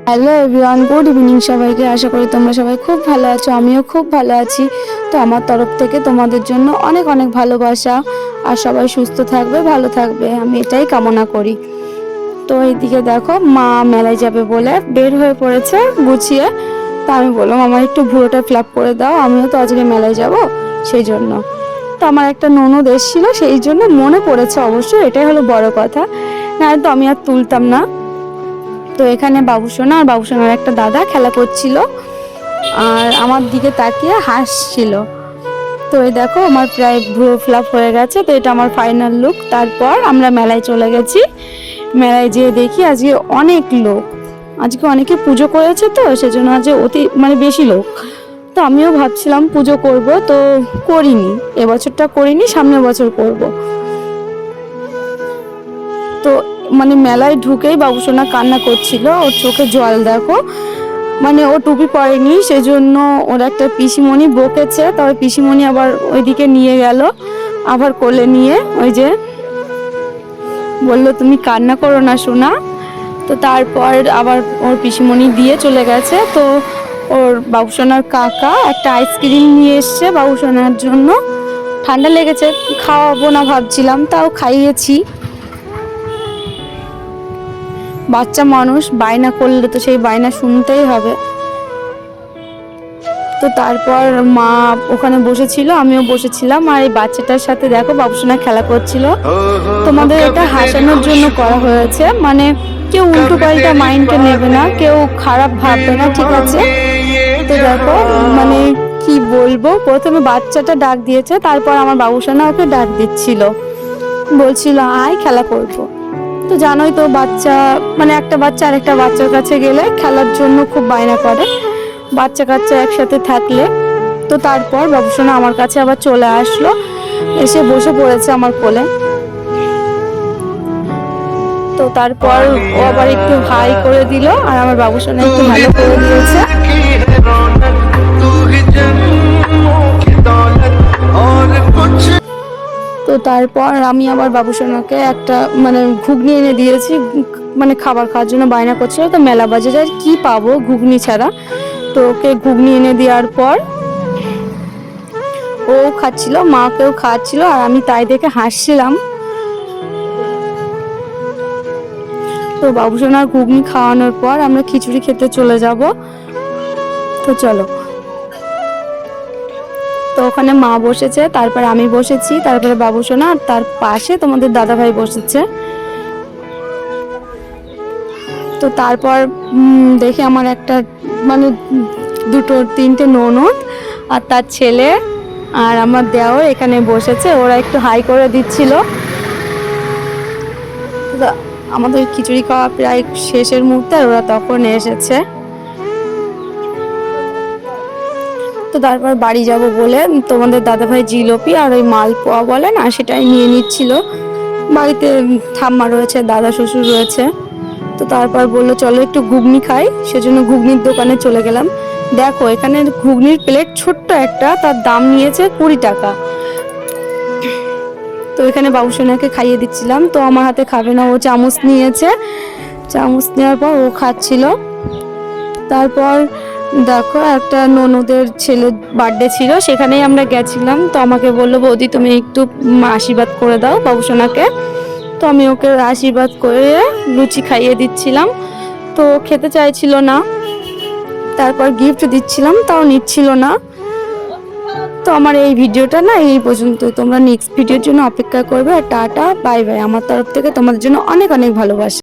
Hello everyone, good evening সবাইকে। আশা করি তোমরা সবাই খুব ভালো আছো, আমিও খুব ভালো আছি। তো আমার তরফ থেকে তোমাদের জন্য অনেক অনেক ভালোবাসা, আর সবাই সুস্থ থাকবে, ভালো থাকবে, আমি এটাই কামনা করি। তো এইদিকে দেখো, মা মেলায় যাবে বলে বের হয়ে পড়েছে গুছিয়ে। তো আমি বললাম আমার একটু ভুঁড়োটা ফ্ল্যাপ করে দাও, আমিও তো আজকে মেলায় যাব, সেই জন্য। তো আমার একটা ননদ এসেছিল, সেই জন্য মনে পড়েছে অবশ্য, এটাই হলো বড় কথা, না তো আমি আর তুলতাম না। তো এখানে বাবুসোনা আর বাবুসোনার একটা দাদা খেলা করছিল, আর আমার দিকে তাকিয়ে হাসছিল। তো এই দেখো আমার প্রায় ভ্রু ফ্লাপ হয়ে গেছে। তো এটা আমার ফাইনাল লুক। তারপর আমরা মেলায় চলে গেছি। মেলায় যেয়ে দেখি আজকে অনেক লোক, আজকে অনেকে পুজো করেছে, তো সেজন্য আজকে বেশি লোক। তো আমিও ভাবছিলাম পুজো করব, তো করিনি, এবছরটা করিনি, সামনের বছর করব। তো মেলায় ঢুকেই বাবুসোনা কান্না করছিল, ওর চোখে জল দেখো। ও টুপি পরেনি, সেজন্য ওর একটা পিসিমণি বকেছে, তবে পিসিমণি আবার ওইদিকে নিয়ে গেল, আবার কোলে নিয়ে ওই যে বললো তুমি কান্না করো না সোনা। তো তারপর আবার ওর পিসিমণি দিয়ে চলে গেছে। তো ওর বাবুসোনার কাকা একটা আইসক্রিম নিয়ে এসছে বাবুসোনার জন্য, ঠান্ডা লেগেছে, খাওয়াবো না ভাবছিলাম, তাও খাইয়েছি। বাচ্চা মানুষ বায়না করলে তো সেই বায়না শুনতেই হবে। তো তারপর মা ওখানে বসেছিল, আমিও বসেছিলাম, আর এই বাচ্চাটার সাথে দেখো বাবুসোনা খেলা করছিল। তোমাদের এটা হাসানোর জন্য করা হয়েছে, কেউ উল্টো পাল্টা মাইন্ডে নেবে না, কেউ খারাপ ভাববে না, ঠিক আছে? তো দেখো কি বলবো, প্রথমে বাচ্চাটা ডাক দিয়েছে, তারপর আমার বাবুসোনা ওকে ডাক দিচ্ছিল, বলছিল আয় খেলা করবো। তো জানোই তো বাচ্চা একটা বাচ্চা আরেকটা বাচ্চার কাছে গেলে খেলার জন্য খুব বায়না করে, বাচ্চা কাচ্চা একসাথে থাকলে। তো তারপর বাবুসোনা আমার কাছে আবার চলে আসলো, এসে বসে পড়েছে আমার কোলে। তো তারপর ও আবার একটু হাই করে দিল, আর আমার বাবুসোনা একটু ভালো করে দিয়েছে। তো তারপর আমি আবার বাবুসোনাকে একটা ঘুগনি এনে দিয়েছি, খাবার খাওয়ার জন্য বায়না করছিল। তো মেলা বাজারে আর কি পাবো ঘুগনি ছাড়া, তো ওকে ঘুগনি এনে দেওয়ার পর ও খাচ্ছিল, মাকেও খাওয়াচ্ছিল, আর আমি তাই দেখে হাসছিলাম। তো বাবুসোনার ঘুগনি খাওয়ানোর পর আমরা খিচুড়ি খেতে চলে যাব। তো চলো। তো ওখানে মা বসেছে, তারপর আমি বসেছি, তারপরে বাবুসোনা, আর তার পাশে তোমাদের দাদাভাই বসেছে। তো তারপর দেখে আমার একটা দুটো তিনটে ননদ আর তার ছেলে আর আমার দেওর এখানে বসেছে, ওরা একটু হাই করে দিচ্ছিল। আমাদের খিচুড়ি খাওয়া প্রায় শেষের মুহূর্তে ওরা তখন এসেছে। তো তারপর বাড়ি যাব বলে তোমাদের দাদাভাই জিলিপি আর ওই মালপোয়া বলে না, সেটাই নিয়ে নিচ্ছিল। বাড়িতে ঠাম্মা রয়েছে, দাদা শ্বশুর রয়েছে। তো তারপর বললো চলো একটু ঘুগনি খাই, সেজন্য ঘুগনির দোকানে চলে গেলাম। দেখো এখানে ঘুগনির প্লেট ছোট্ট একটা, তার দাম নিয়েছে 20 টাকা। তো এখানে বাবুসোনাকে খাইয়ে দিচ্ছিলাম, তো আমার হাতে খাবে না, ও চামচ নিয়েছে, চামচ নেওয়ার পর ও খাচ্ছিল। তারপর দেখো একটা ননদের ছেলের বার্থডে ছিল, সেখানেই আমরা গেছিলাম। তো আমাকে বললো বৌদি তুমি একটু আশীর্বাদ করে দাও বাবুসোনাকে। তো আমি ওকে আশীর্বাদ করে লুচি খাইয়ে দিচ্ছিলাম, তো খেতে চাইছিল না। তারপর গিফট দিচ্ছিলাম, তাও নিচ্ছিল না। তো আমার এই ভিডিওটা না এই পর্যন্ত, তোমরা নেক্সট ভিডিওর জন্য অপেক্ষা করবে। আর টাটা বাই বাই, আমার তরফ থেকে তোমাদের জন্য অনেক অনেক ভালোবাসা।